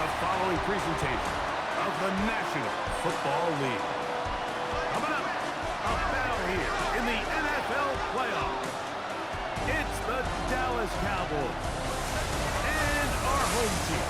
the following presentation of the National Football League. Coming up, a battle here in the NFL playoffs. It's the Dallas Cowboys and our home team.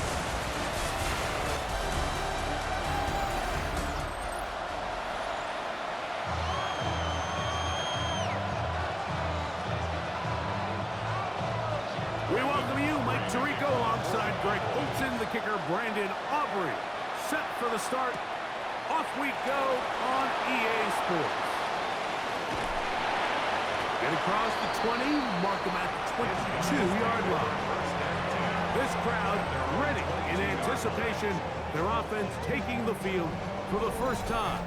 We welcome you, Mike Tirico, alongside Greg Olsen, the kicker, Brandon Aubrey. Set for the start. Off we go on EA Sports. Get across the 20, mark them at the 22-yard line. This crowd ready in anticipation. Their offense taking the field for the first time.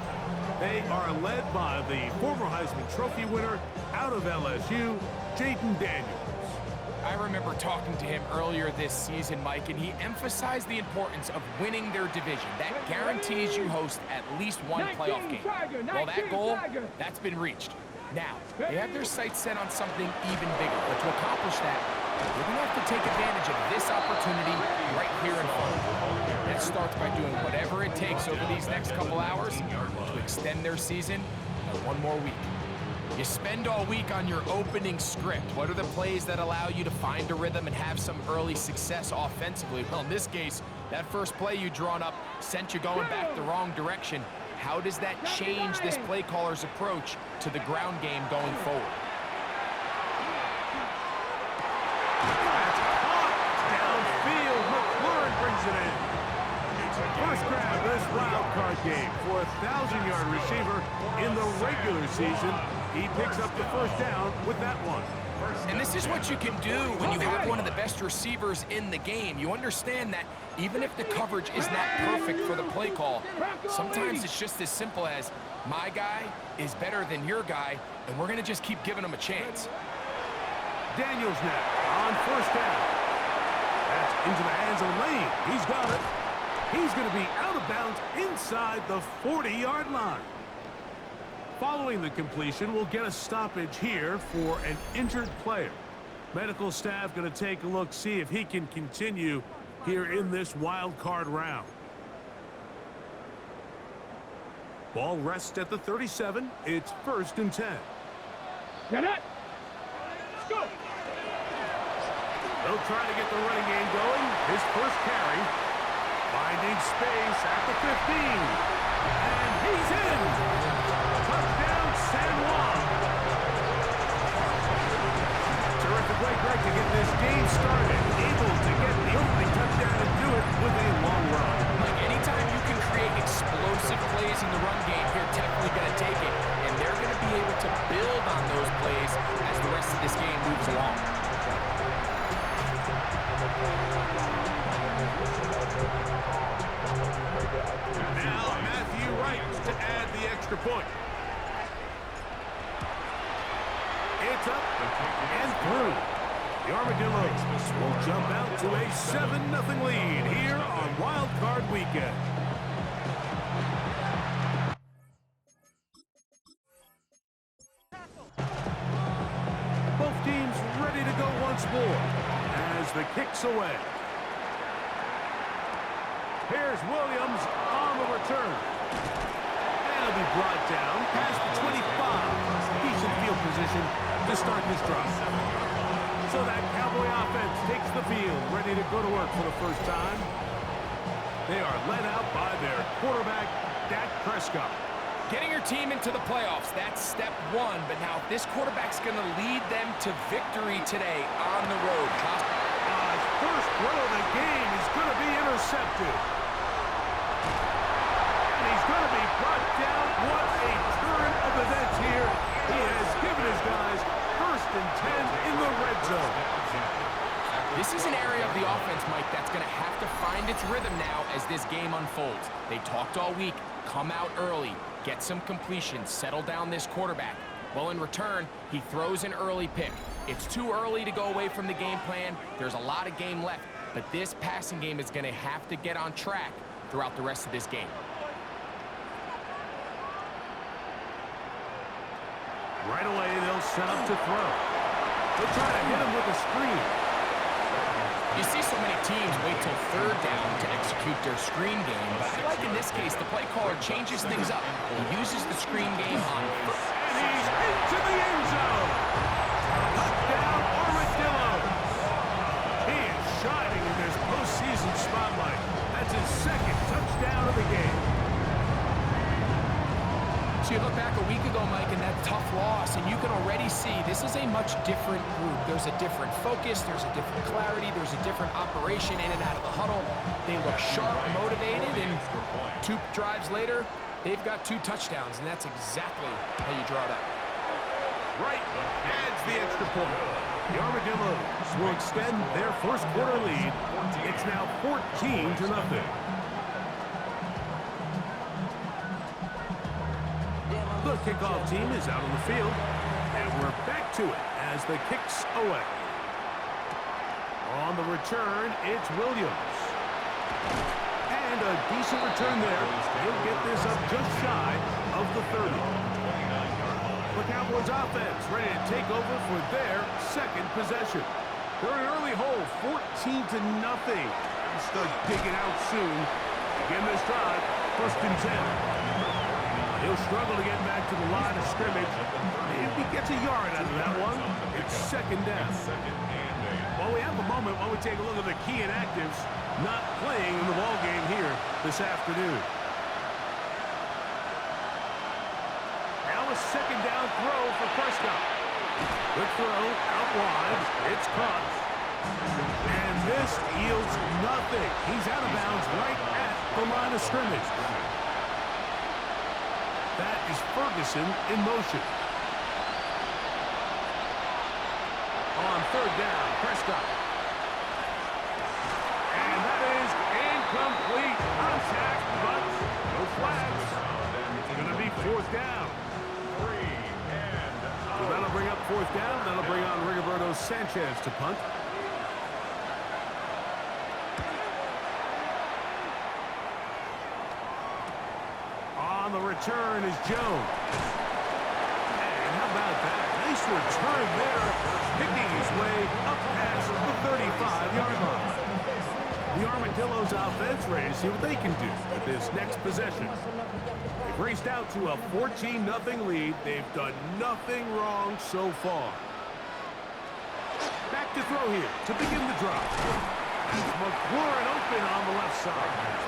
They are led by the former Heisman Trophy winner out of LSU, Jaden Daniels. I remember talking to him earlier this season, Mike, and he emphasized the importance of winning their division. That guarantees you host at least one playoff game. Well, that goal, that's been reached. Now, they have their sights set on something even bigger, but to accomplish that, they're going to have to take advantage of this opportunity right here in front of them. That starts by doing whatever it takes over these next couple hours to extend their season by one more week. You spend all week on your opening script. What are the plays that allow you to find a rhythm and have some early success offensively? Well, in this case, that first play you drawn up sent you going back the wrong direction. How does that change this play caller's approach to the ground game going forward? That's caught downfield. McLaurin brings it in. First grab this wild card game for a 1,000-yard receiver in the regular season. He picks up the first down with that one. And this is what you can do when you have one of the best receivers in the game. You understand that even if the coverage is not perfect for the play call, sometimes it's just as simple as my guy is better than your guy, and we're going to just keep giving him a chance. Daniels now on first down. That's into the hands of Lane. He's got it. He's going to be out of bounds inside the 40-yard line. Following the completion, we'll get a stoppage here for an injured player. Medical staff going to take a look, see if he can continue here in this wild card round. Ball rests at the 37. It's 1st and 10. Get it. Go. They'll try to get the running game going. His first carry. Finding space at the 15. And he's in. Touchdown, San Juan. Terrific way, Greg, to get this game started. Able to get the opening touchdown and do it with a long run. Like anytime you can create explosive plays in the run game, you're definitely going to take it. And they're going to be able to build on those plays as the rest of this game moves along. Now Matthew Wright to add the extra point. It's up and through. The Armadillos will jump out to a 7-0 lead here on Wild Card Weekend. Both teams ready to go once more as the kick's away. Here's Williams on the return. And he'll be brought down past the 25. Decent field position to start this drive. So that Cowboy offense takes the field, ready to go to work for the first time. They are led out by their quarterback, Dak Prescott. Getting your team into the playoffs, that's step one. But now this quarterback's going to lead them to victory today on the road. First throw of the game is going to be intercepted. And he's going to be brought down. What a turn of events here. He has given his guys 1st and 10 in the red zone. This is an area of the offense, Mike, that's going to have to find its rhythm now as this game unfolds. They talked all week, come out early, get some completions, settle down this quarterback. Well, in return, he throws an early pick. It's too early to go away from the game plan. There's a lot of game left, but this passing game is going to have to get on track throughout the rest of this game. Right away, they'll set up to throw. They'll try to hit him with a screen. You see so many teams wait till 3rd down to execute execute their screen game, but I like in this case the play caller changes things up. He uses the screen game on first. And he's into the end zone. Touchdown, Armadillos. He is shining in this postseason spotlight. That's his second touchdown of the game. So you look back a week ago, Mike, and that tough loss, and you can already see this is a much different group. There's a different focus, there's a different clarity, there's a different operation in and out of the huddle. They look sharp, motivated, and 2 drives later, they've got 2 touchdowns, and that's exactly how you draw that. Right adds the extra point. The Armadillos will extend their first quarter lead. It's now 14-0. The kickoff team is out on the field, and we're back to it as the kicks away. On the return, it's Williams. And a decent return there. He'll get this up just shy of the 30. The Cowboys offense ready to take over for their second possession. They're in an early hole, 14-0. They'll start digging out soon. Again this drive, 1st and 10. He'll struggle to get back to the line of scrimmage. If he gets a yard out of that one, it's 2nd down. Well, we have a moment while we take a look at the key inactives not playing in the ball game here this afternoon. Now a 2nd down throw for Prescott. Good throw out wide. It's caught. And this yields nothing. He's out of bounds right at the line of scrimmage. That is Ferguson in motion. On 3rd down, Prescott. And that is incomplete. Contact, but no flags. It's going to be 4th down. So that'll bring up 4th down. That'll bring on Rigoberto Sanchez to punt. On the return is Jones. And how about that? Nice return there, picking his way up past the 35-yard line. The Armadillos offense ready to see what they can do with this next possession. They've raced out to a 14-0 lead. They've done nothing wrong so far. Back to throw here to begin the drive. McLaurin open on the left side.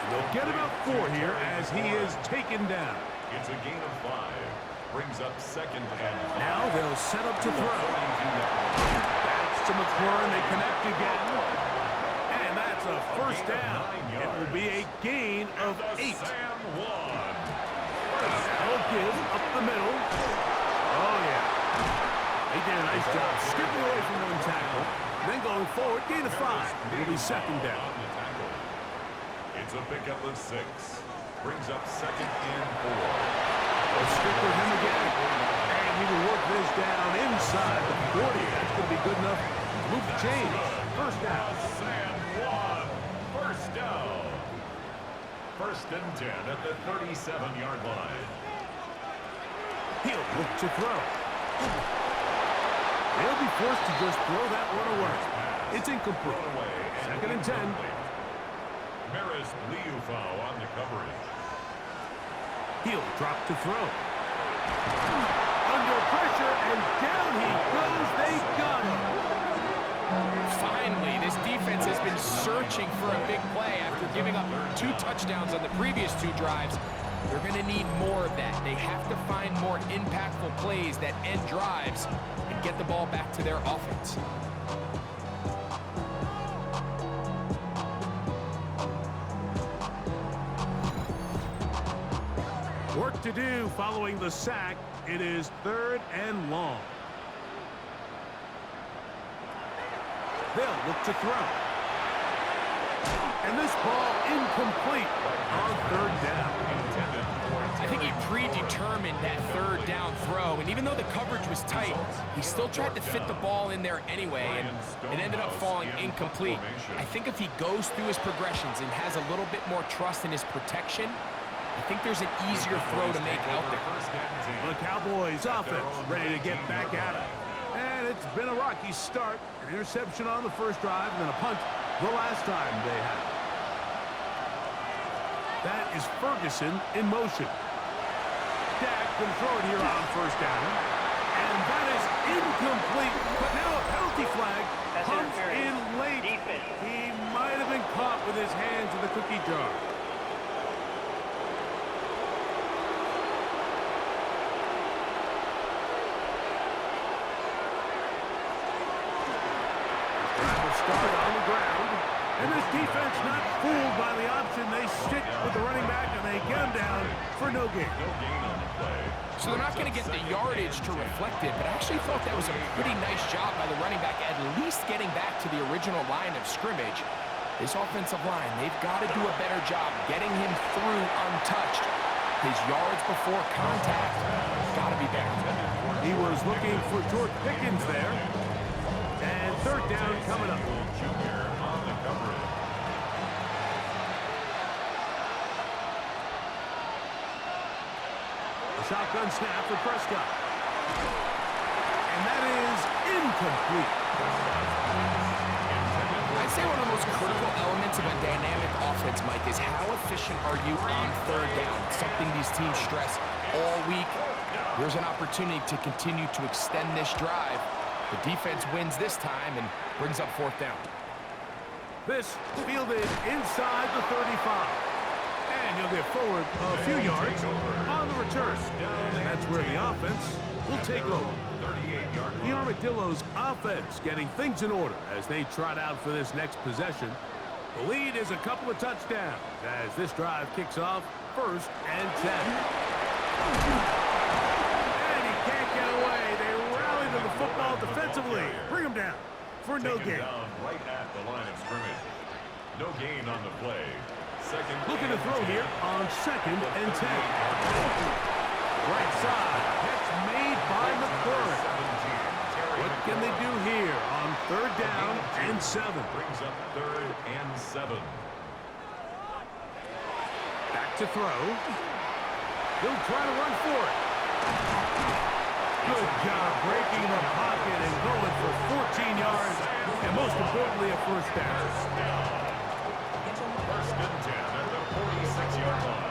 They'll get about 4 here as he is taken down. It's a gain of 5. Brings up 2nd and 5. Now they'll set up to throw. That's to McLaurin. They connect again. And that's a 1st down. It will be a gain of 8. They'll give up the middle. Oh, yeah. They did a nice job skipping away from 1 tackle. Then going forward, gain of 5. It'll be 2nd down. It's a pickup of 6. Brings up 2nd and 4. They'll stick with him again. And he will work this down inside the 40. That's going to be good enough to move the chains. 1st down. Sam 1. 1st down. 1st and 10 at the 37-yard line. He'll look to throw. They'll be forced to just throw that one away. It's incomplete. 2nd and 10. Maris Liufau on the coverage. He'll drop to throw. Under pressure, and down he goes. They got him. Finally, this defense has been searching for a big play after giving up 2 touchdowns on the previous 2 drives. They're going to need more of that. They have to find more impactful plays that end drives and get the ball back to their offense. Work to do following the sack. It is 3rd and long. They'll look to throw. And this ball incomplete on 3rd down. I think he predetermined that 3rd down throw, and even though the coverage was tight, he still tried to fit the ball in there anyway, and it ended up falling incomplete. I think if he goes through his progressions and has a little bit more trust in his protection, I think there's an easier throw to make out there. The Cowboys offense ready to get back at it. And it's been a rocky start. An interception on the first drive and then a punt the last time they had it. That is Ferguson in motion. Dak can throw it here on first down. And that is incomplete. But now a penalty flag comes in late. He might have been caught with his hands in the cookie jar. Start on the ground. And this defense not fooled by the option. They stick with the running back and they get him down for no gain. So they're not going to get the yardage to reflect it, but I actually thought that was a pretty nice job by the running back, at least getting back to the original line of scrimmage. This offensive line, they've got to do a better job getting him through untouched. His yards before contact got to be better. He was looking for George Pickens there. And third down coming up. A shotgun snap for Prescott. And that is incomplete. I'd say one of the most critical elements of a dynamic offense, Mike, is how efficient are you on third down? It's something these teams stress all week. Here's an opportunity to continue to extend this drive. The defense wins this time and brings up fourth down. This fielded inside the 35. And he'll get forward a few yards on the return. And that's where the offense will take over. The Armadillos offense getting things in order as they trot out for this next possession. The lead is a couple of touchdowns as this drive kicks off 1st and 10. And he can't get away. They rally to the football defensively. Bring him down for no gain. Right at the line of scrimmage. No gain on the play. Looking to throw here on 2nd and 10. Right side. Catch made by McClure. What can they do here on 3rd down and 7? Brings up 3rd and 7. Back to throw. He'll try to run for it. Good job breaking the pocket and going for 14 yards. And most importantly, a first down. 1st and 10 at the 46-yard line.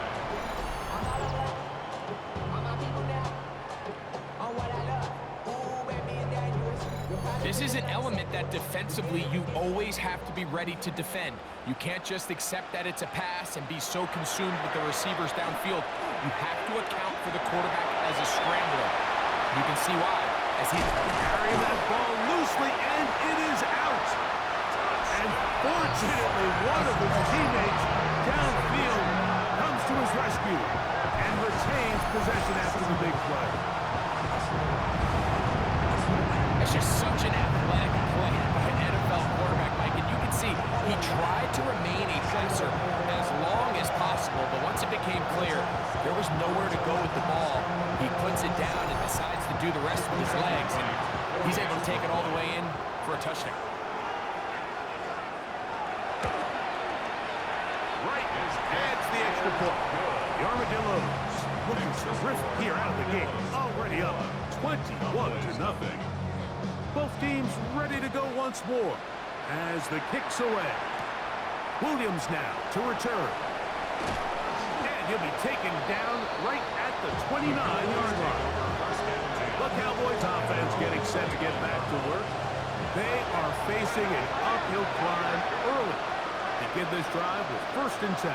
This is an element that defensively you always have to be ready to defend. You can't just accept that it's a pass and be so consumed with the receivers downfield. You have to account for the quarterback as a scrambler. You can see why, as he's carrying that ball loosely, and it is out. And fortunately, one of his teammates downfield comes to his rescue and retains possession after the big play. It's just such an athletic play by an NFL quarterback, Mike, and you can see he tried to remain a passer as long as possible, but once it became clear there was nowhere to go with the ball, he puts it down and decides to do the rest with his legs, and he's able to take it all the way in for a touchdown. Right adds the extra point. The Armadillos looking terrific here out of the gate, already up 21-0. Both teams ready to go once more as the kick's away. Williams now to return. And he'll be taken down right at the 29-yard line. The Cowboys offense getting set to get back to work. They are facing an uphill climb early to begin this drive with 1st and 10.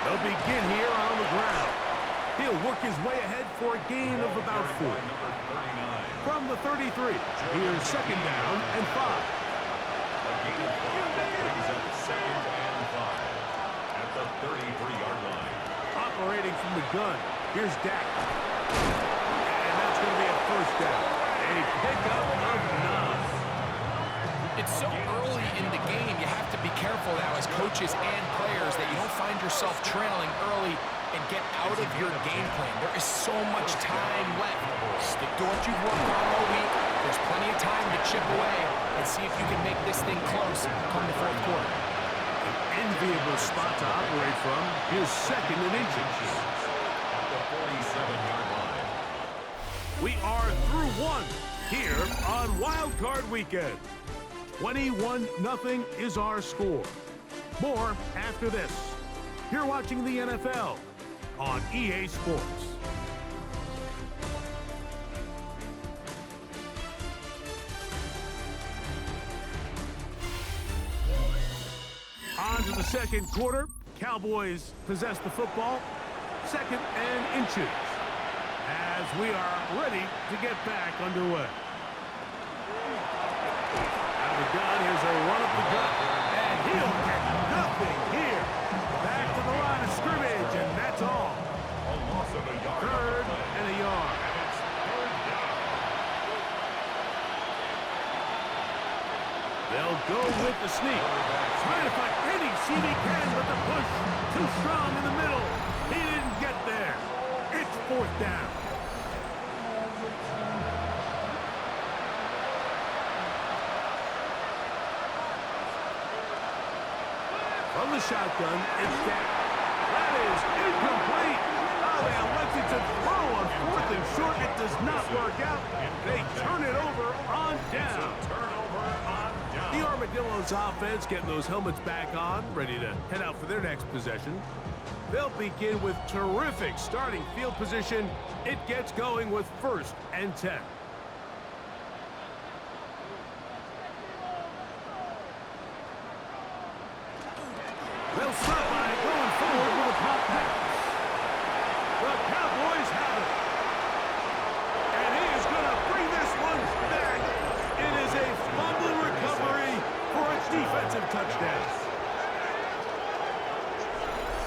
They'll begin here on the ground. He'll work his way ahead for a gain of about 4. From the 33, here's 2nd down and 5. A gain of 5 brings up 2nd and 5 at the 33-yard line. Operating from the gun, here's Dak. And that's going to be a 1st down. A pickup of 9. It's so early in the game, you have to be careful now as coaches and players that you don't find yourself trailing early and get out of your game plan. There is so much time left. Stick to what you've worked on all week. There's plenty of time to chip away and see if you can make this thing close come the 4th quarter. An enviable spot to operate from. Here's 2nd and inches. At the 47-yard line. We are through 1 here on Wild Card Weekend. 21-0 is our score. More after this. You're watching the NFL on EA Sports. On to the second quarter. Cowboys possess the football. 2nd and inches. As we are ready to get back underway. Out of the gun, here's a run up the gut. And he'll get nothing here. Back to the line of scrimmage, and that's all. A loss of a yard. 3rd and a yard. And it's 3rd down. They'll go with the sneak. Trying to find any seam he can, but the push too strong in the middle. He didn't get there. It's 4th down. From the shotgun, it's down. That is incomplete. Oh, they elected to throw on 4th and short. It does not work out. They turn it over on down. Turnover on down. The Armadillos offense getting those helmets back on, ready to head out for their next possession. They'll begin with terrific starting field position. It gets going with 1st and 10. They'll start by going forward with a pop pass. The Cowboys have it. And he is going to bring this one back. It is a fumble recovery for a defensive touchdown.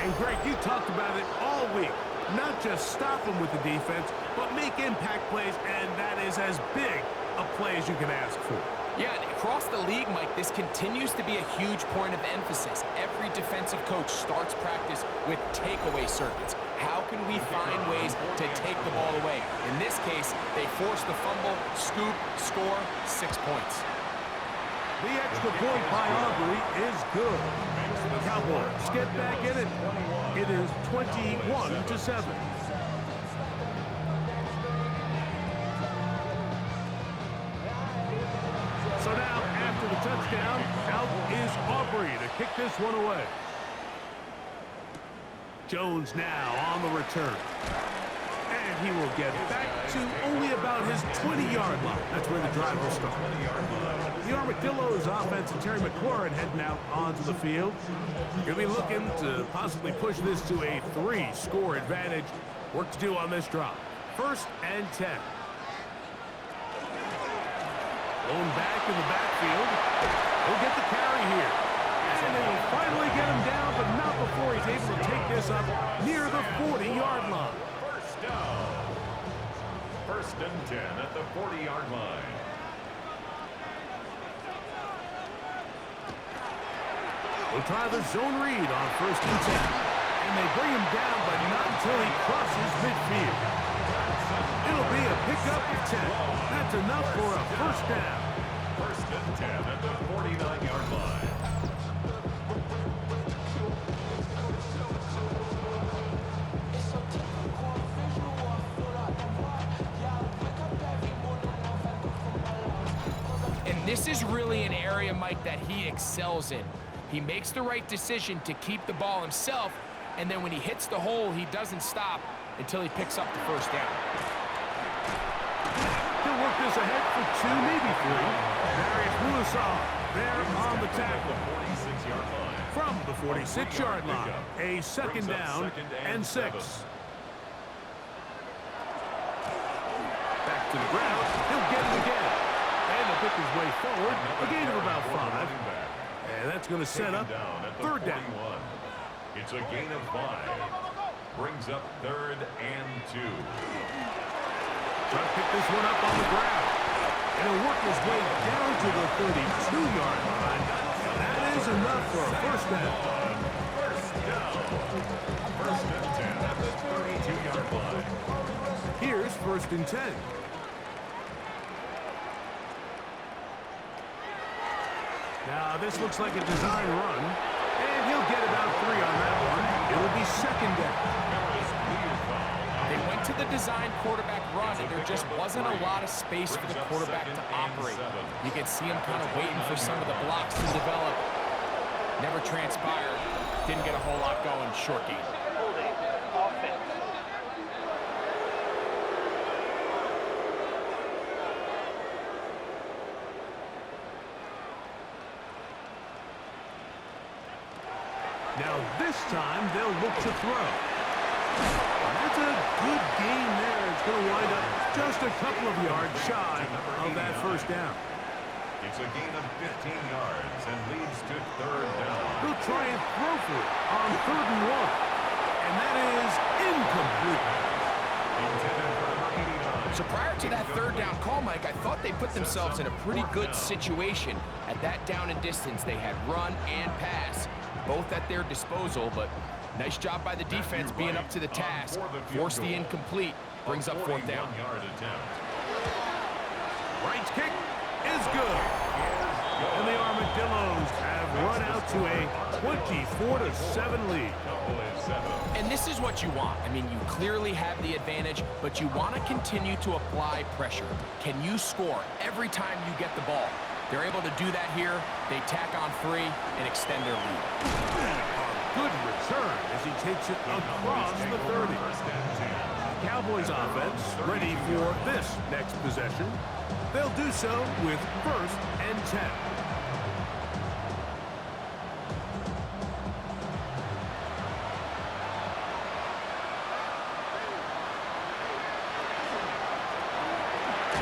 And Greg, you talked about it all week. Not just stop them with the defense, but make impact plays, and that is as big a play as you can ask for. Yeah, and across the league, Mike, this continues to be a huge point of emphasis. Every defensive coach starts practice with takeaway circuits. How can we find ways to take the ball away? In this case, they force the fumble, scoop, score, 6 points. The extra point by Aubrey is good. Cowboys get back in it. It is 21-7. So now, after the touchdown, out is Aubrey to kick this one away. Jones now on the return. And he will get back to only about his 20-yard line. That's where the drive will start. The Armadillos offense and Terry McLaurin heading out onto the field. Going to be looking to possibly push this to a 3-score advantage. Work to do on this drive. 1st and 10. Going back in the backfield. He'll get the carry here. And they will finally get him down, but not before he's able to take this up near the 40-yard line. 1st down. 1st and 10 at the 40-yard line. We'll try the zone read on 1st and 10. And they bring him down, but not until he crosses midfield. It'll be a pickup of 10. That's enough for a 1st down. 1st and 10 at the 49-yard line. And this is really an area, Mike, that he excels in. He makes the right decision to keep the ball himself, and then when he hits the hole, he doesn't stop until he picks up the 1st down. He'll work this ahead for 2, maybe 3. Darius Musa there on the tackle. From the 46-yard line, a 2nd down and 6. Back to the ground. He'll get it again. And he'll pick his way forward. A gain of about 5. And that's going to set up 3rd down. It's a gain of 5. Brings up 3rd and 2. Trying to pick this one up on the ground. And he'll work his way down to the 32-yard line. That is enough for a 1st down. 1st down. 1st and 10 at the 32-yard line. Here's 1st and 10. Now, this looks like a design run. And he'll get about 3 on that one. It'll be 2nd down. They went to the design quarterback run, and there just wasn't a lot of space for the quarterback to operate. You can see him kind of waiting for some of the blocks to develop. Never transpired. Didn't get a whole lot going. Short game. Now this time they'll look to throw. That's a good game there. It's going to wind up just a couple of yards shy of that first down. It's a gain of 15 yards and leads to third down. They'll try and throw for it on 3rd and 1. And that is incomplete. Intended for number 89. So prior to that 3rd down call, Mike, I thought they put themselves in a pretty good situation. At that down and distance, they had run and pass, both at their disposal, but nice job by the defense being up to the task. Force the incomplete, brings up 4th down. Wright's kick is good. And the Armadillos have run out to a 24-7 lead. And this is what you want. I mean, you clearly have the advantage, but you want to continue to apply pressure. Can you score every time you get the ball? They're able to do that here. They tack on 3 and extend their lead. A good return as he takes it across the 30. Cowboys offense ready for this next possession. They'll do so with 1st and 10.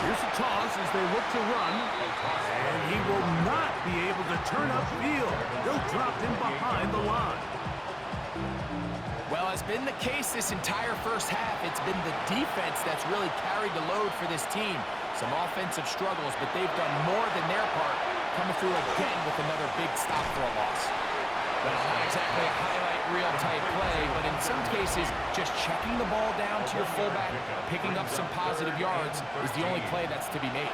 Here's a toss as they look to run, and he will not be able to turn upfield. They'll drop him behind the line. Well, as been the case this entire first half, it's been the defense that's really carried the load for this team. Some offensive struggles, but they've done more than their part, coming through again with another big stop for a loss. Well, not exactly a highlight reel type play, but in some cases, just checking the ball down to your fullback, picking up some positive yards is the only play that's to be made.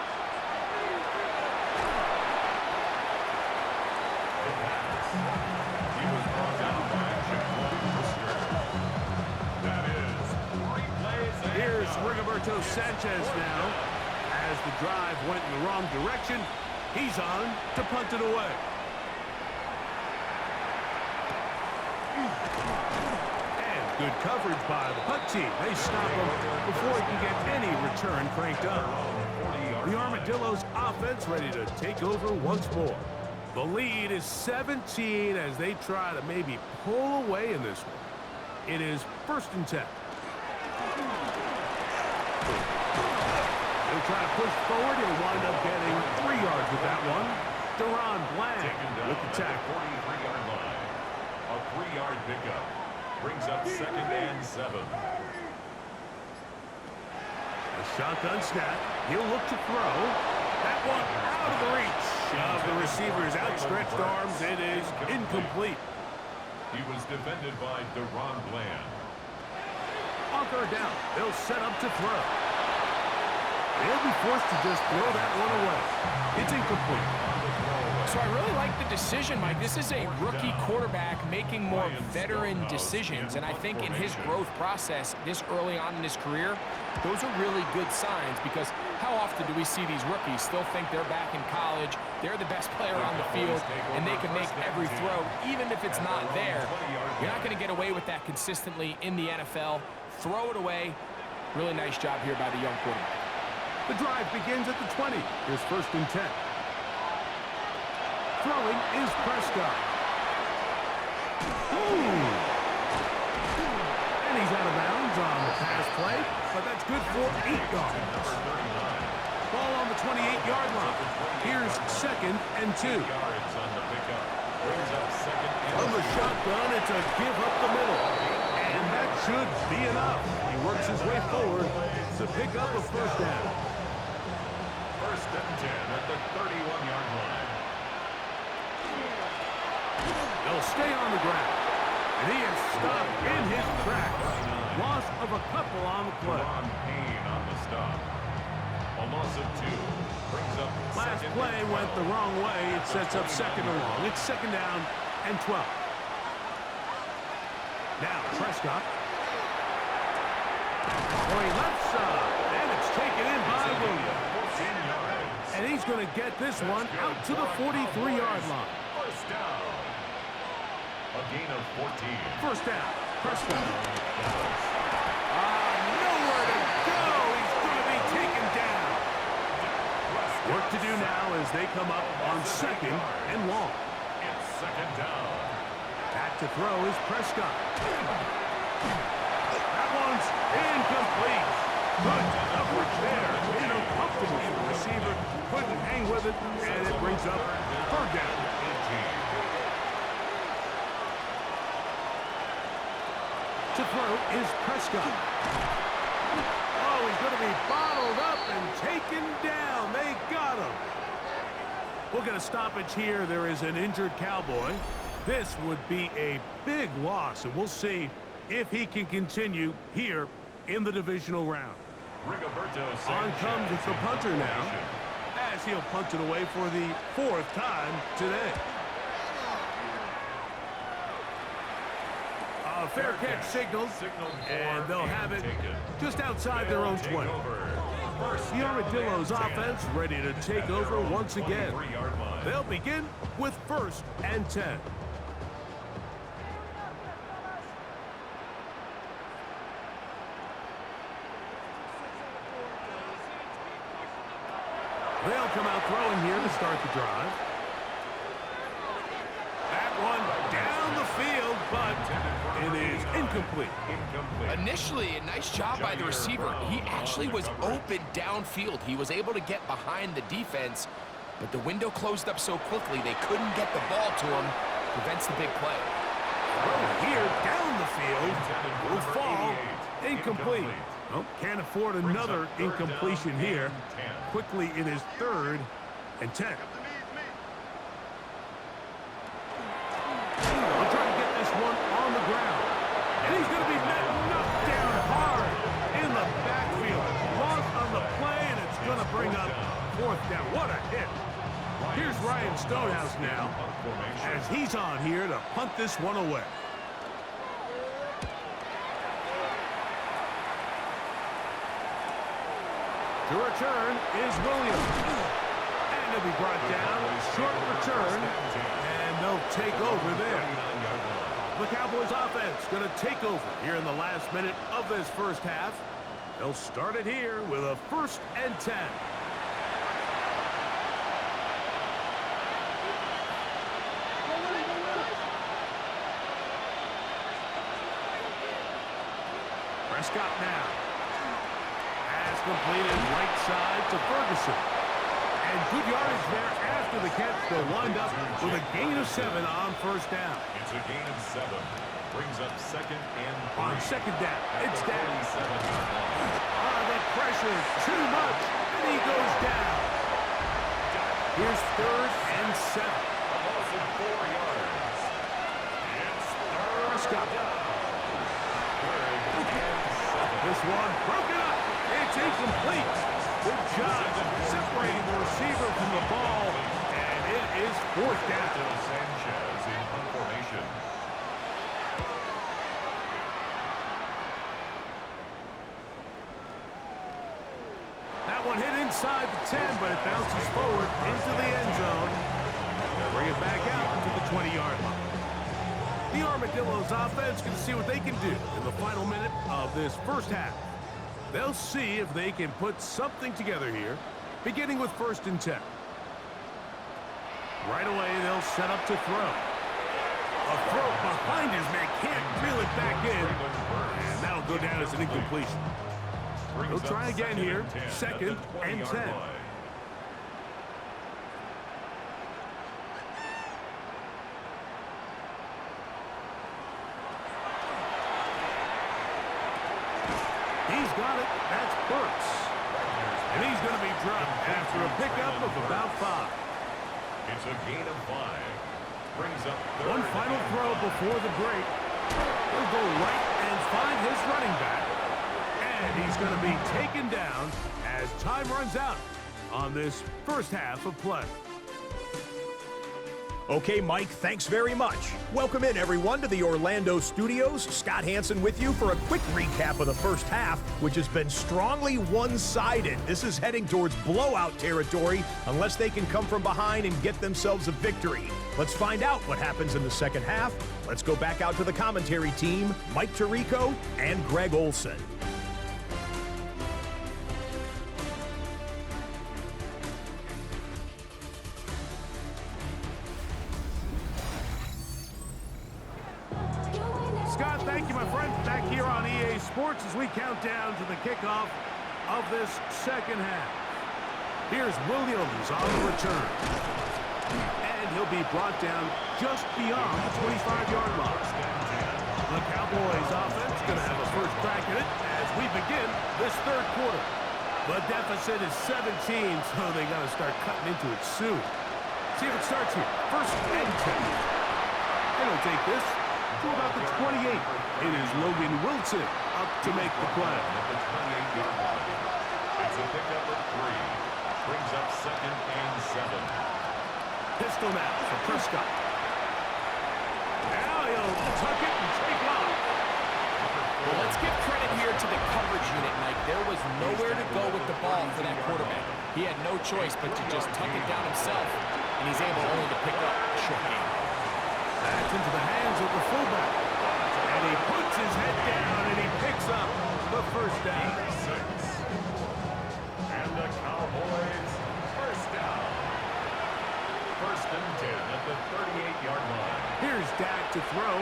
Here's Rigoberto Sanchez now. As the drive went in the wrong direction, he's on to punt it away. And good coverage by the punt team. They stop him before he can get any return cranked up. The Armadillos offense ready to take over once more. The lead is 17 as they try to maybe pull away in this one. It is 1st and 10. They'll try to push forward. He'll wind up getting 3 yards with that one. Deron Bland with the tackle. 43-yard line. A 3-yard pickup. Brings up 2nd and 7. A shotgun snap. He'll look to throw. That one out of the reach of the receiver's outstretched arms. It is incomplete. He was defended by Deron Bland. On 3rd down, they'll set up to throw. They'll be forced to just throw that one away. It's incomplete. So I really like the decision, Mike. This is a rookie quarterback making more veteran decisions, and I think in his growth process this early on in his career, those are really good signs, because how often do we see these rookies still think they're back in college, they're the best player on the field, and they can make every throw, even if it's not there. You're not going to get away with that consistently in the NFL. Throw it away. Really nice job here by the young quarterback. The drive begins at the 20. Here's 1st and 10. Throwing is Prescott. Ooh. And he's out of bounds on the pass play, but that's good for 8 yards. Ball on the 28-yard line. Here's 2nd and 2. On the shotgun, it's a give up the middle. And that should be enough. He works his way forward to pick up a 1st down. 1st and 10 at the 31-yard line. They'll stay on the ground. And he is stopped in his tracks. Loss of a couple on the play. Ron Payne on the stop. A loss of 2. Brings up Last play went the wrong way. It sets up 2nd and long. It's 2nd down and 12. Now Prescott. Going left side. And it's taken in by Williams. And he's going to get this one out to the 43-yard line. 1st down. gain of 14. First down. Prescott. Nowhere to go. He's going to be taken down. Work to do now as they come up on second and long. It's second down. Back to throw is Prescott. That one's incomplete. Good coverage there. Uncomfortable for the receiver. Couldn't hang with it, and it brings up third down. To throw is Prescott. Oh, he's going to be bottled up and taken down. They got him. We'll get a stoppage here. There is an injured Cowboy. This would be a big loss, and we'll see if he can continue here in the divisional round. On comes the punter now, as he'll punt it away for the fourth time today. A fair catch signaled, and they'll have it just outside their own 20. The Armadillos offense ready to take over once again. They'll begin with 1st and 10. They'll come out throwing here to start the drive. That one down the field, but it is incomplete. Initially, a nice job by the receiver. He actually was open downfield. He was able to get behind the defense, but the window closed up so quickly they couldn't get the ball to him. Prevents the big play. Throw here down the field will fall incomplete. Oh, can't afford another incompletion here. Quickly in his 3rd and 10. He'll try to get this one on the ground. And he's going to be knocked down hard in the backfield. Loss on the play, and it's going to bring up 4th down. What a hit. Here's Ryan Stonehouse now, as he's on here to punt this one away. To return is Williams. And he'll be brought down. Short return. And they'll take over there. The Cowboys offense going to take over here in the last minute of this first half. They'll start it here with a 1st and 10. Prescott now. Pass completed right side to Ferguson. And good yardage there after the catch. They'll wind up with a gain of 7 on 1st down. It's a gain of 7. Brings up 2nd and 3. On 2nd down, it's down. The pressure is too much, and he goes down. Here's 3rd and 7. A loss of 4 yards. It's 3rd Prescott. down. This one broken up. It's incomplete. Good job separating the receiver from the ball, and it is 4th down. Sanchez in punt formation. That one hit inside the 10, but it bounces forward into the end zone. Bring it back out to the 20-yard line. The Armadillos offense can see what they can do in the final minute of this first half. They'll see if they can put something together here, beginning with 1st and 10. Right away, they'll set up to throw. A throw behind his man, can't reel it back in, and that'll go down as an incompletion. They'll try again here, 2nd and 10. He's got it. That's Burks. And he's going to be dropped after a pickup of about 5. It's a gain of 5. Brings up 3rd. One final throw before the break. He'll go right and find his running back. And he's going to be taken down as time runs out on this first half of play. Okay, Mike, thanks very much. Welcome in, everyone, to the Orlando studios. Scott Hansen with you for a quick recap of the first half, which has been strongly one-sided. This is heading towards blowout territory unless they can come from behind and get themselves a victory. Let's find out what happens in the second half. Let's go back out to the commentary team, Mike Tirico and Greg Olson. Scott, thank you, my friend. Back here on EA Sports as we count down to the kickoff of this second half. Here's Williams on the return. And he'll be brought down just beyond the 25-yard line. The Cowboys offense going to have a first crack at it as we begin this third quarter. The deficit is 17, so they got to start cutting into it soon. See if it starts here. First and 10. They don't take this to about the 28. It is Logan Wilson up to make the play. At the 28-yard line. It's a pickup of 3. Brings up second and 7. Pistol now for Prescott. Now he'll tuck it and take off. Well, let's give credit here to the coverage unit, Mike. There was nowhere to go with the ball for that quarterback. He had no choice but to just tuck it down himself, and he's able only to pick up a short gain. Back into the hands of the fullback. And he puts his head down and he picks up the first down. 6. And the Cowboys first down. First and 10 at the 38-yard line. Here's Dak to throw.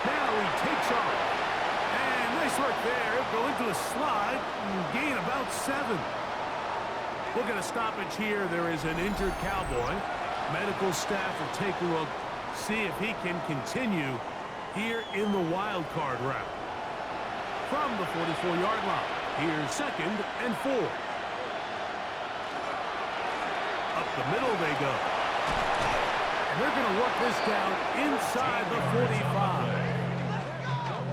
Now he takes off. And nice work there. He'll go into a slide and gain about 7. We'll get a stoppage here. There is an injured Cowboy. Medical staff will take a look, see if he can continue here in the wild card route. From the 44-yard line, here's second and 4. Up the middle they go. And they're going to work this down inside the 45.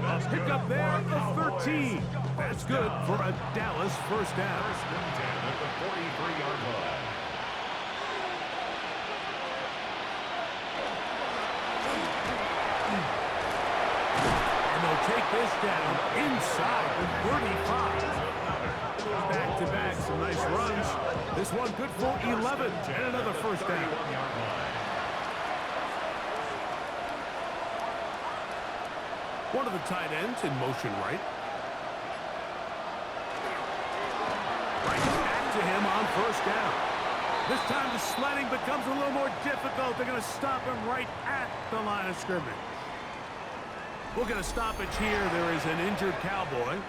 A pickup there of 13. That's good for a Dallas first down. First and 10 at the 43-yard line. Take this down inside the 35. Back-to-back, some nice runs. This one good for 11 and another first down. One of the tight ends in motion right. Right back to him on first down. This time the sledding becomes a little more difficult. They're going to stop him right at the line of scrimmage. We'll get a stoppage here. There is an injured Cowboy.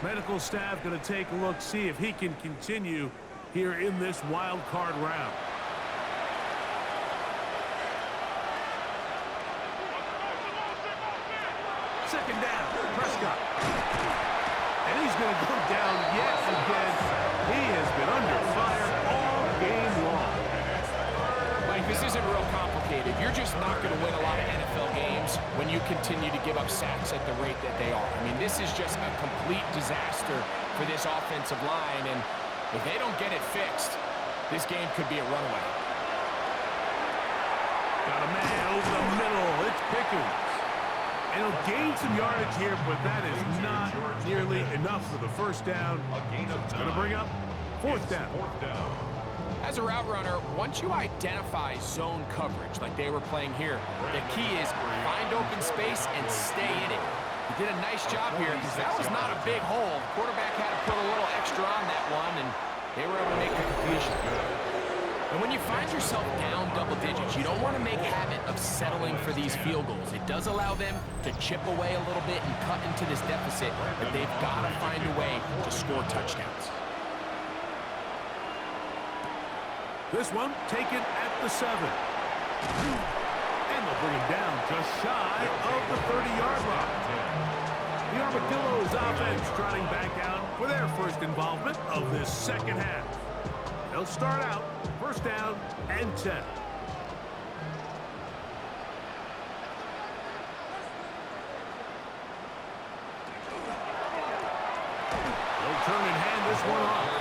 Medical staff going to take a look, see if he can continue here in this wild card round. Second down, Prescott. And he's going to go down yet again. He has been under fire all game long. Mike, this isn't real complicated. You're just not going to win a lot of NFL games when you continue to give up sacks at the rate that they are. I mean, this is just a complete disaster for this offensive line, and if they don't get it fixed, this game could be a runaway. Got a man over the middle. It's Pickens. And he'll gain some yardage here, but that is not nearly enough for the first down. It's going to bring up fourth down. As a route runner, once you identify zone coverage like they were playing here, the key is find open space and stay in it. He did a nice job here because that was not a big hole. The quarterback had to put a little extra on that one, and they were able to make the completion. And when you find yourself down double digits, you don't want to make a habit of settling for these field goals. It does allow them to chip away a little bit and cut into this deficit, but they've got to find a way to score touchdowns. This one taken at the 7. And they'll bring him down just shy of the 30-yard line. The Armadillos offense trotting back out for their first involvement of this second half. They'll start out first down and 10. They'll turn and hand this one off.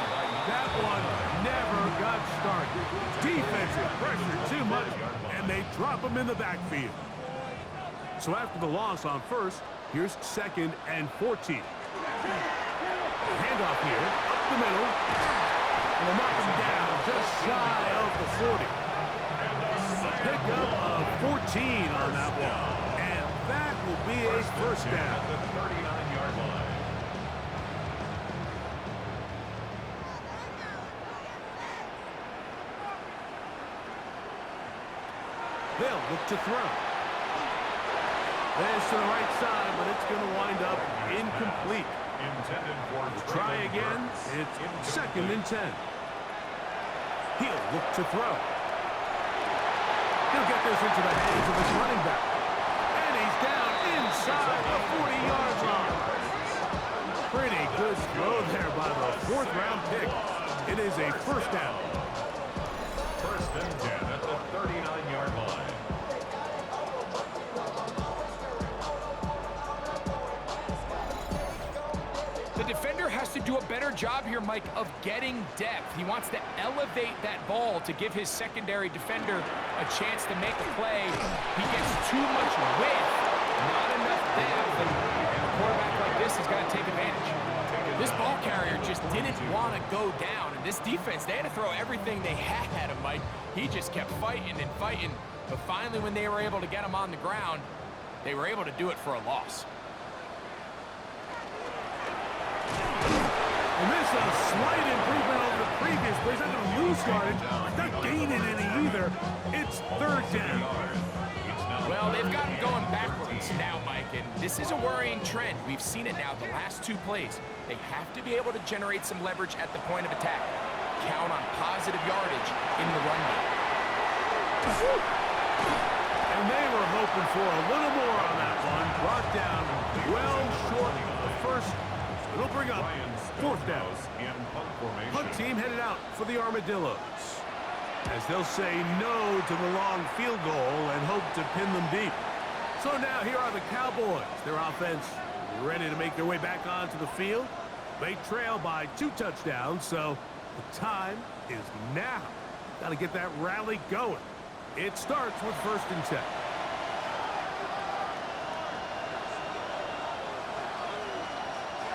That one never got got started. Defensive pressure too much, and they drop him in the backfield. So after the loss on first, here's 2nd and 14. Handoff here, up the middle. And they'll knock him down just shy of the 40. Pickup of 14 on that one. And that will be a first down. The 39-yard line. They'll look to throw. There's to the right side, but it's going to wind up incomplete. Intended for Try again. It's 2nd and 10. He'll look to throw. He'll get this into the hands of his running back. And he's down inside the 40-yard line. Pretty good throw there by the 4th-round pick. It is a first down. 1st and 10 at the 39-yard line. The defender has to do a better job here, Mike, of getting depth. He wants to elevate that ball to give his secondary defender a chance to make a play. He gets too much width, not enough depth, and a quarterback like this has got to take advantage. This ball carrier just didn't want to go down, and this defense, they had to throw everything they had at him, Mike. He just kept fighting and fighting, but finally when they were able to get him on the ground, they were able to do it for a loss. And this is a slight improvement over the previous plays. They're going to lose yardage. Not gaining any either. It's 3rd down. Well, they've got him going backwards now, Mike, and this is a worrying trend. We've seen it now the last 2 plays. They have to be able to generate some leverage at the point of attack. Count on positive yardage in the run game. And they were hoping for a little more on that one. Brought down well short of the first. It'll bring up 4th down. Punt team headed out for the Armadillos, as they'll say no to the long field goal and hope to pin them deep. So now here are the Cowboys. Their offense ready to make their way back onto the field. They trail by 2 touchdowns, so the time is now. Got to get that rally going. It starts with 1st and 10.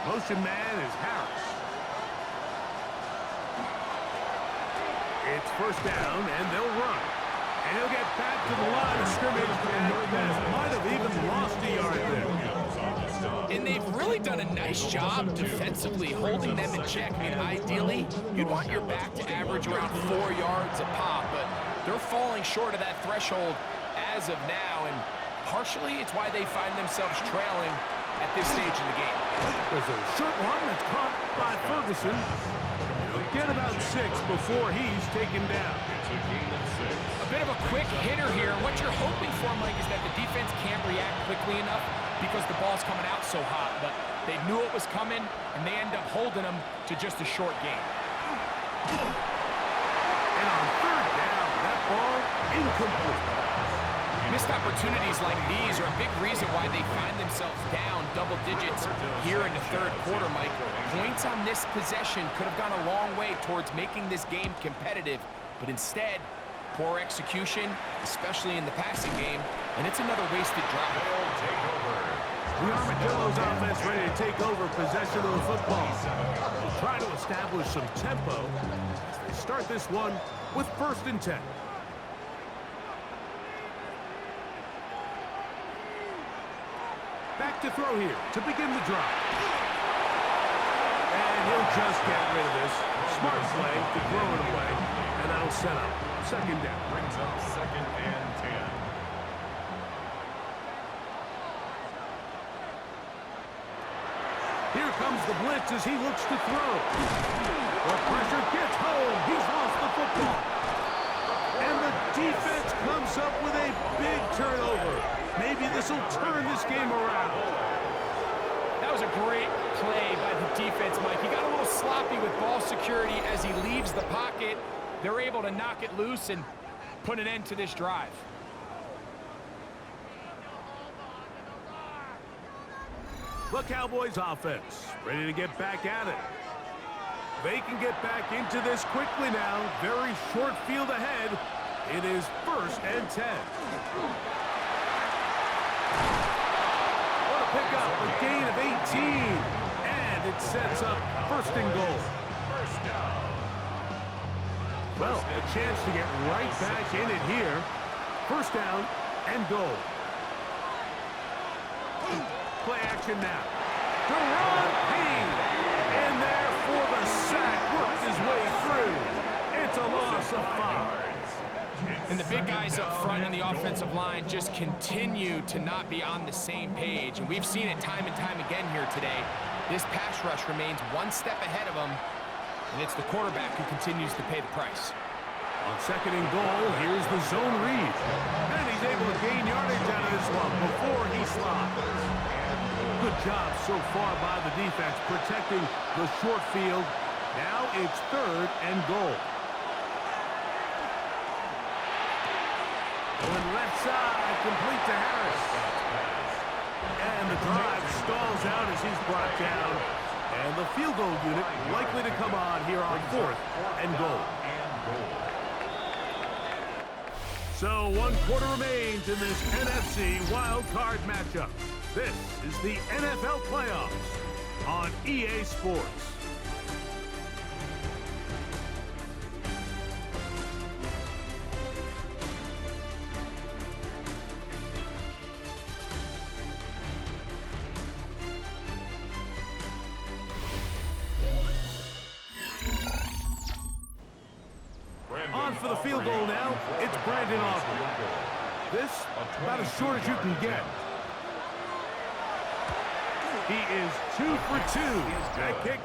Motion man is Harris. It's 1st down, and they'll run. And he'll get back to the line of scrimmage, and might have even lost a yard there. And they've really done a nice job defensively holding them in check. I mean, ideally, you'd want your back to average around 4 yards a pop, but they're falling short of that threshold as of now, and partially it's why they find themselves trailing at this stage in the game. There's a short one that's caught by Ferguson. He'll get about 6 before he's taken down. It's a gain of 6. A bit of a quick hitter here. What you're hoping for, Mike, is that the defense can't react quickly enough because the ball's coming out so hot. But they knew it was coming, and they end up holding them to just a short gain. And on 3rd down, that ball incomplete. Missed opportunities like these are a big reason why they find themselves down double digits here in the 3rd quarter, Mike. Points on this possession could have gone a long way towards making this game competitive, but instead, poor execution, especially in the passing game, and it's another wasted drive. The Armadillos offense ready to take over possession of the football. They'll try to establish some tempo as they start this one with 1st and 10. Back to throw here to begin the drive. And he'll just get rid of this. Smart play to throw it away. And that'll set up 2nd down. Brings up 2nd and 10. Here comes the blitz as he looks to throw. The pressure gets home. He's lost the football. And the defense comes up with a big turnover. Maybe this will turn this game around. That was a great play by the defense, Mike. He got a little sloppy with ball security as he leaves the pocket. They're able to knock it loose and put an end to this drive. The Cowboys offense ready to get back at it. They can get back into this quickly now. Very short field ahead. It is 1st and 10. What a pickup, a gain of 18. And it sets up 1st and goal. Well, a chance to get right back in it here. 1st down and goal. Play action now. Deron Payne in there for the sack. Works his way through. It's a loss of 5. And the big guys up front on the offensive line just continue to not be on the same page. And we've seen it time and time again here today. This pass rush remains one step ahead of them. And it's the quarterback who continues to pay the price. On 2nd and goal, here's the zone read. And he's able to gain yardage out of this one before he slides. Good job so far by the defense protecting the short field. Now it's 3rd and goal. Going left side, complete to Harris. And the drive stalls out as he's brought down. And the field goal unit likely to come on here on 4th and goal. So 1 quarter remains in this NFC wild card matchup. This is the NFL playoffs on EA Sports. On for the field goal now, it's Brandon Aubrey. This, about as short as you can get. He is 2 for 2. That kick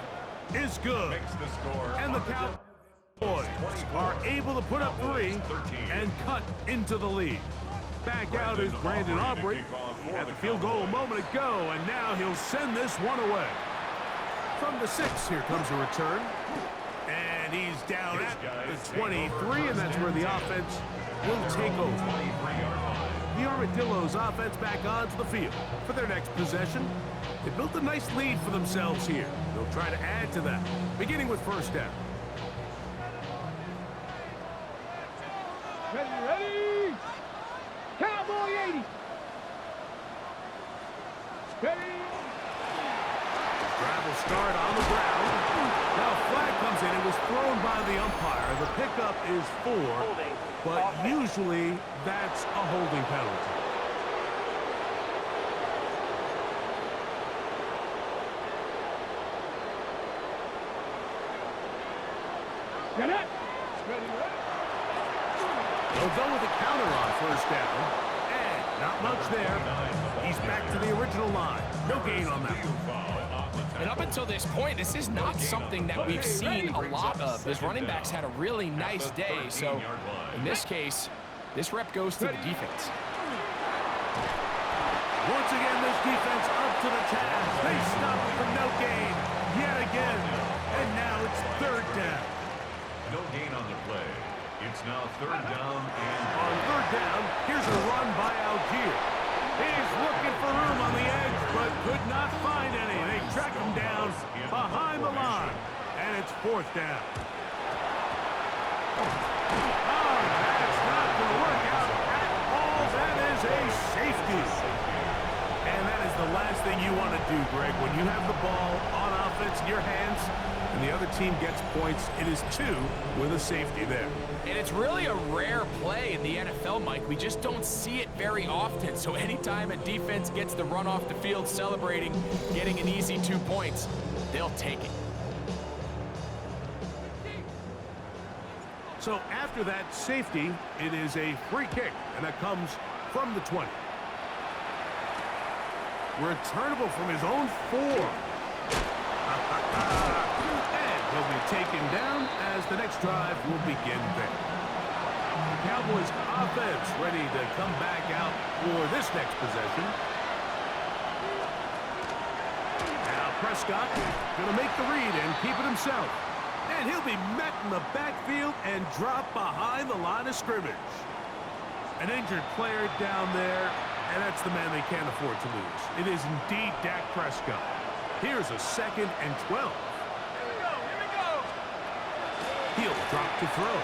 is good. And the Cowboys are able to put up 3 and cut into the lead. Back out is Brandon Aubrey. Had the field goal a moment ago, and now he'll send this one away. From the 6, here comes a return. And he's down at the 23, and that's where the offense will take over. The Armadillos offense back onto the field for their next possession. They built a nice lead for themselves here. They'll try to add to that, beginning with 1st down. Ready? Cowboy 80. Ready? Drive will start on the ground. Now a flag comes in. It was thrown by the umpire. The pickup is 4, but usually that's a holding penalty. Get it. Ready? They'll go with a counter on 1st down. And not much there. He's back to the original line. No gain on that one. And up until this point, this is not something that we've seen a lot of. His running backs had a really nice day. So in this case, this rep goes to the defense. Once again, this defense up to the task. They stop it for no gain yet again. And now it's 3rd down. No gain on the play. It's now 3rd down and on 3rd down, here's a run by Algier. He's looking for room on the edge, but could not find any. They track him down behind the line, and it's 4th down. Oh, that's not going to work out at all. That is a safety. And that is the last thing you want to do, Greg. When you have the ball on offense in your hands and the other team gets points, it is 2 with a safety there. And it's really a rare play in the NFL, Mike. We just don't see it very often. So anytime a defense gets the run off the field celebrating, getting an easy 2 points, they'll take it. So after that safety, it is a free kick, and that comes from the 20. Returnable from his own 4. And he'll be taken down as the next drive will begin there. The Cowboys offense ready to come back out for this next possession. Now Prescott going to make the read and keep it himself. And he'll be met in the backfield and dropped behind the line of scrimmage. An injured player down there, and that's the man they can't afford to lose. It is indeed Dak Prescott. Here's a 2nd and 12. Here we go. Drop to throw.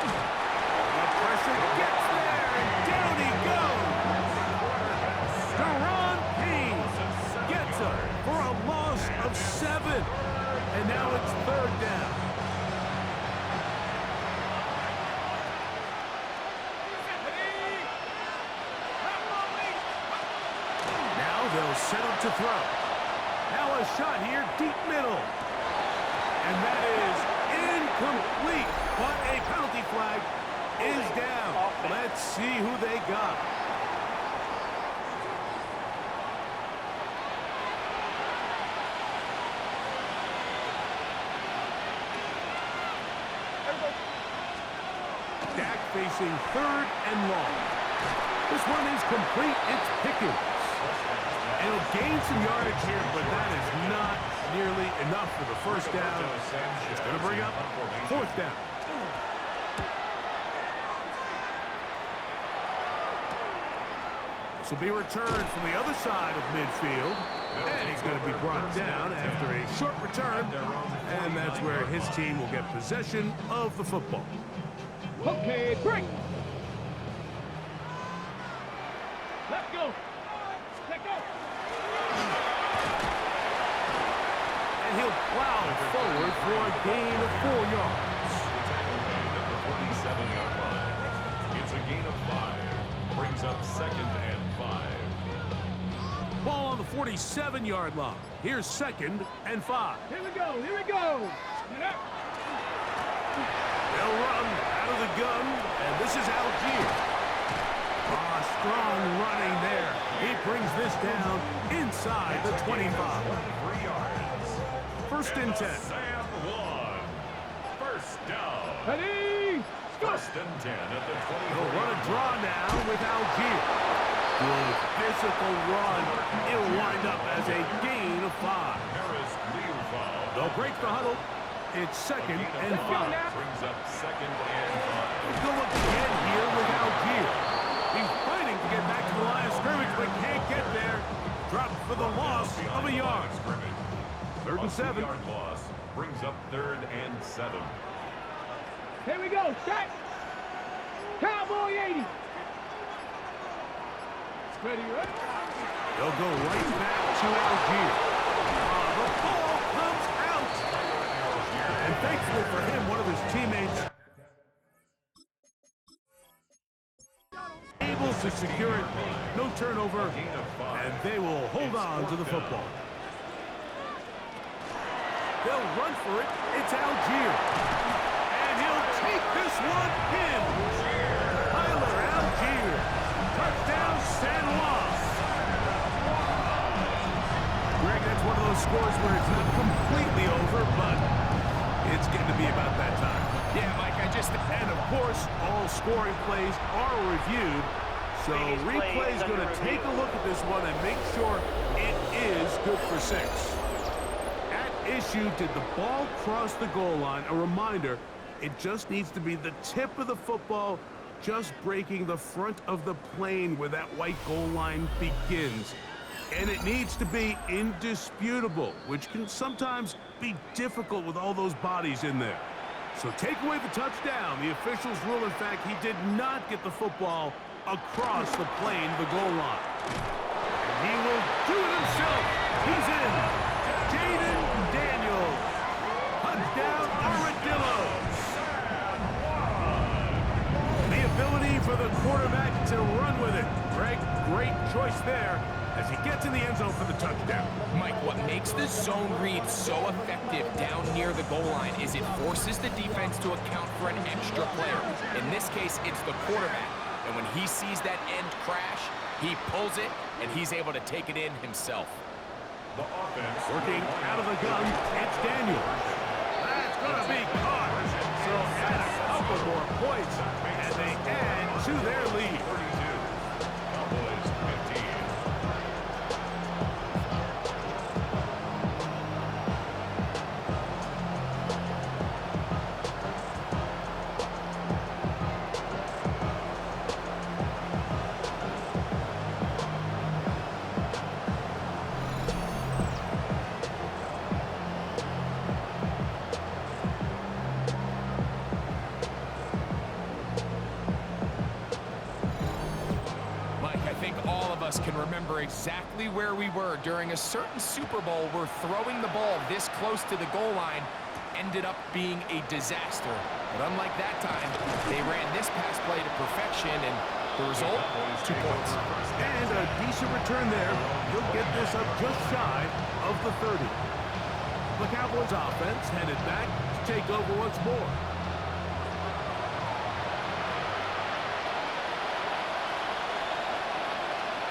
The pressure gets there, and down he goes. Deron Payne gets him for a loss of 7. And now it's 3rd down. Now they'll set up to throw. Now a shot here, deep middle. And that is incomplete. But a penalty flag is down. Let's see who they got. Dak facing 3rd and long. This one is complete. It's Pickens. And he'll gain some yardage here, but that is not nearly enough for the 1st down. It's going to bring up 4th down. This will be returned from the other side of midfield. And he's going to be brought down after a short return. And that's where his team will get possession of the football. Okay, break. Let's go. Let's go. And he'll plow forward for a gain of 4 yards. At the 47-yard line. It's a gain of 5. Brings up 2nd and 5. Ball on the 47-yard line. Here's 2nd and 5. Here we go. Here we go. Get up. They'll run out of the gun, and this is Algier. Strong running there. He brings this down inside the 25. 3 yards. 1st and 10. Sam one. 1st down. Ready. Go. 1st and 10 at the 20. They'll run a draw now with Algier. Good physical run. It'll wind up as a gain of 5. Harris Leo foul. They'll break the huddle. It's 2nd and 5. Brings up 2nd and 5. Go again here with Algier. He's fighting to get back to the line of scrimmage, but can't get there. Dropped for the loss of a yard. 3rd and 7. 2-yard loss brings up 3rd and 7. Here we go. Shot. Cowboy 80. Ready, ready. They'll go right back to Algier. The ball comes out. And thankfully for him, one of his teammates able to secure it. No turnover. And they will hold on to the football. They'll run for it. It's Algier. And he'll take this one in. Tyler Algier. Touchdown, San Juan. Greg, that's one of those scores where it's not completely over, but it's getting to be about that time. Yeah, Mike, And of course, all scoring plays are reviewed. So replay's going to take a look at this one and make sure it is good for 6. At issue, did the ball cross the goal line? A reminder, it just needs to be the tip of the football just breaking the front of the plane where that white goal line begins. And it needs to be indisputable, which can sometimes be difficult with all those bodies in there. So take away the touchdown. The officials rule, in fact, he did not get the football across the plane, the goal line. And he will do it himself. He's in. Jaden Daniels. Touchdown, Armadillos. The ability for the quarterback to run with it. Greg, great choice there as he gets in the end zone for the touchdown. Mike, what makes the zone read so effective down near the goal line is it forces the defense to account for an extra player. In this case, it's the quarterback. And when he sees that end crash, he pulls it, and he's able to take it in himself. The offense Working out of the gun, it's Daniels. That's going to be caught. So add a couple more points, and they add to their lead. 32. Cowboys 15. us can remember exactly where we were during a certain Super Bowl where throwing the ball this close to the goal line ended up being a disaster. But unlike that time, they ran this pass play to perfection, and the result, 2 points. And a decent return there. He'll get this up just shy of the 30. The Cowboys offense headed back to take over once more.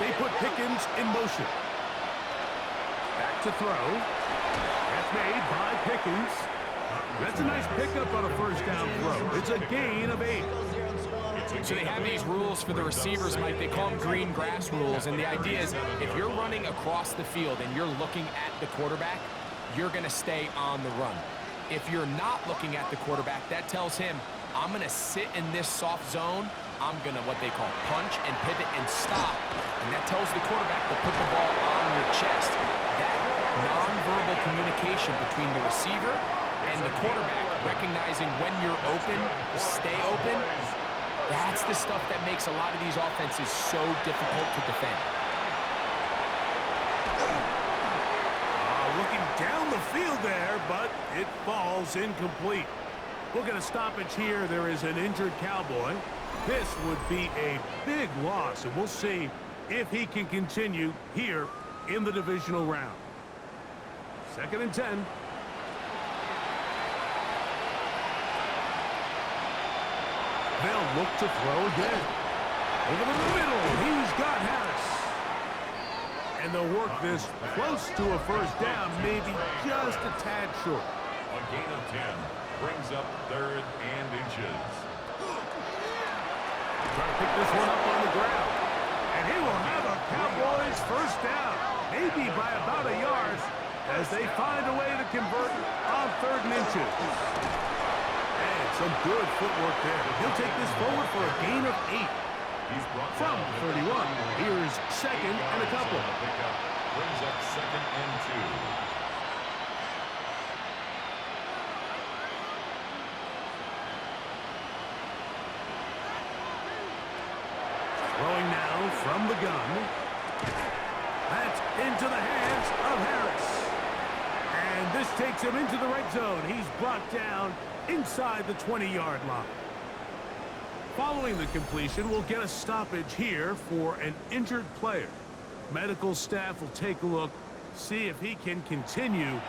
They put Pickens in motion. Back to throw. That's made by Pickens. That's a nice pickup on a first down throw. It's a gain of 8. So they have these rules for the receivers, Mike. They call them green grass rules. And the idea is if you're running across the field and you're looking at the quarterback, you're going to stay on the run. If you're not looking at the quarterback, that tells him, I'm going to sit in this soft zone. I'm going to what they call punch and pivot and stop. And that tells the quarterback to put the ball on your chest. That nonverbal communication between the receiver and the quarterback, recognizing when you're open, stay open, that's the stuff that makes a lot of these offenses so difficult to defend. Looking down the field there, but it falls incomplete. We'll get a stoppage here. There is an injured Cowboy. This would be a big loss, and we'll see if he can continue here in the divisional round. 2nd and 10. They'll look to throw again. Over the middle, he's got Harris. And they'll work this close to a first down, maybe just a tad short. A gain of 10 brings up 3rd and inches. Trying to pick this one up on the ground. And he will have a Cowboys first down, maybe by about a yard, as they find a way to convert on 3rd and inches. And some good footwork there. He'll take this forward for a gain of 8. He's brought From 31, here's 2nd and a couple. Pickup brings up 2nd and 2. Throwing now from the gun. That's into the hands of Harris. And this takes him into the red zone. He's brought down inside the 20-yard line. Following the completion, we'll get a stoppage here for an injured player. Medical staff will take a look, see if he can continue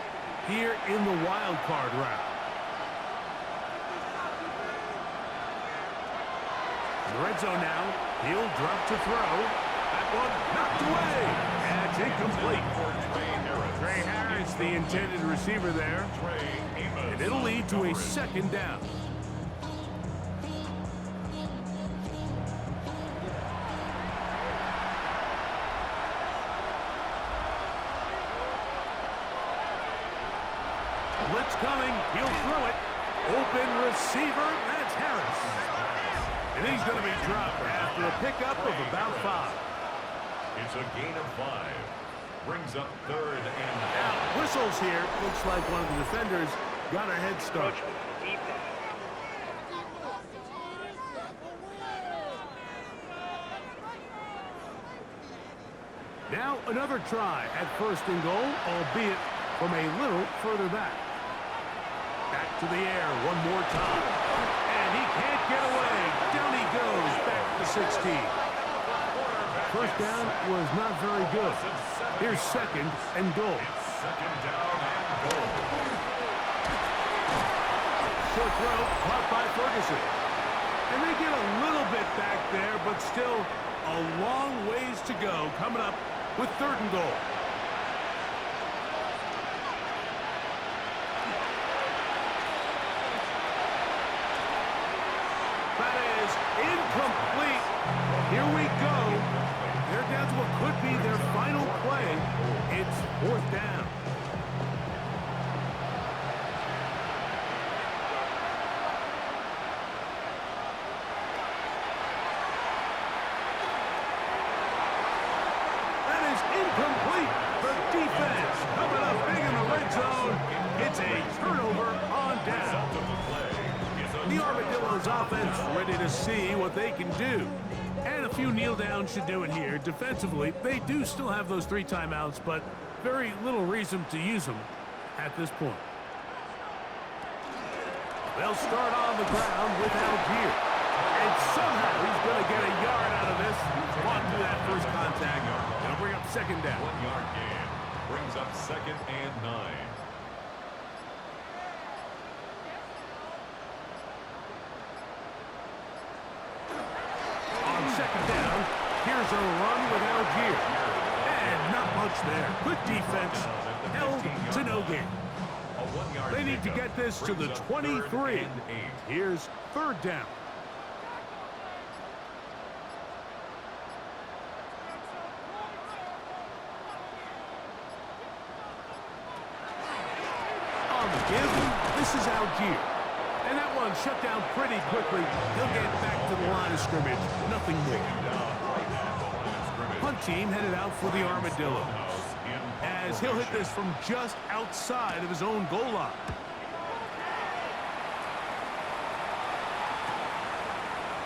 here in the wild card round. In the red zone now, he'll drop to throw. That one knocked away. And it's incomplete. Trey Harris, the intended receiver there. And it'll lead to a 2nd down. Blitz coming. He'll throw it. Open receiver. That's Harris. And he's going to be dropped after a pickup of about 5. It's a gain of 5. Brings up 3rd and Now, whistles here. Looks like one of the defenders got a head start. Now another try at 1st and goal, albeit from a little further back. Back to the air one more time. And he can't get away. Down he goes back to 16. First down was not very good. Here's 2nd and goal. 2nd down and goal. Short throw caught by Ferguson. And they get a little bit back there, but still a long ways to go coming up with 3rd and goal. That is incomplete. Here we go. They're down to what could be their final play. It's 4th down. That is incomplete. The defense coming up big in the red zone. It's a turnover on down. The Armadillos offense ready to see what they can do. And a few kneel downs should do it here. Defensively, they do still have those 3 timeouts, but very little reason to use them at this point. They'll start on the ground with Algier. And somehow he's going to get a yard out of this. Fought through that first contact. It'll bring up second down. 1 yard gain. Brings up 2nd and 9. On second down, here's a run with Algier. And not much there. Good defense. Held to no gain. They need to get this to the 23. Here's 3rd down. On the give, this is Algier. And that one shut down pretty quickly. He'll get back to the line of scrimmage. Nothing more. Punt team headed out for the Armadillos, as he'll hit this from just outside of his own goal line.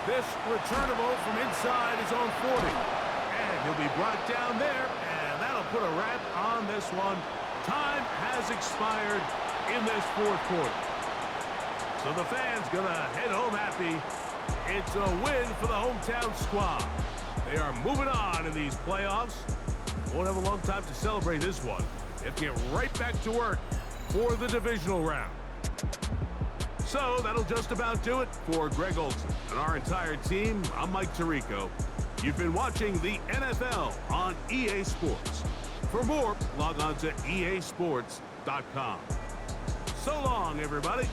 This returnable from inside his own 40. And he'll be brought down there, and that'll put a wrap on this one. Time has expired in this 4th quarter. So the fans gonna head home happy. It's a win for the hometown squad. They are moving on in these playoffs. Won't have a long time to celebrate this one. They'll get right back to work for the divisional round. So that'll just about do it for Greg Olson and our entire team. I'm Mike Tirico. You've been watching the NFL on EA Sports. For more, log on to easports.com. So long, everybody.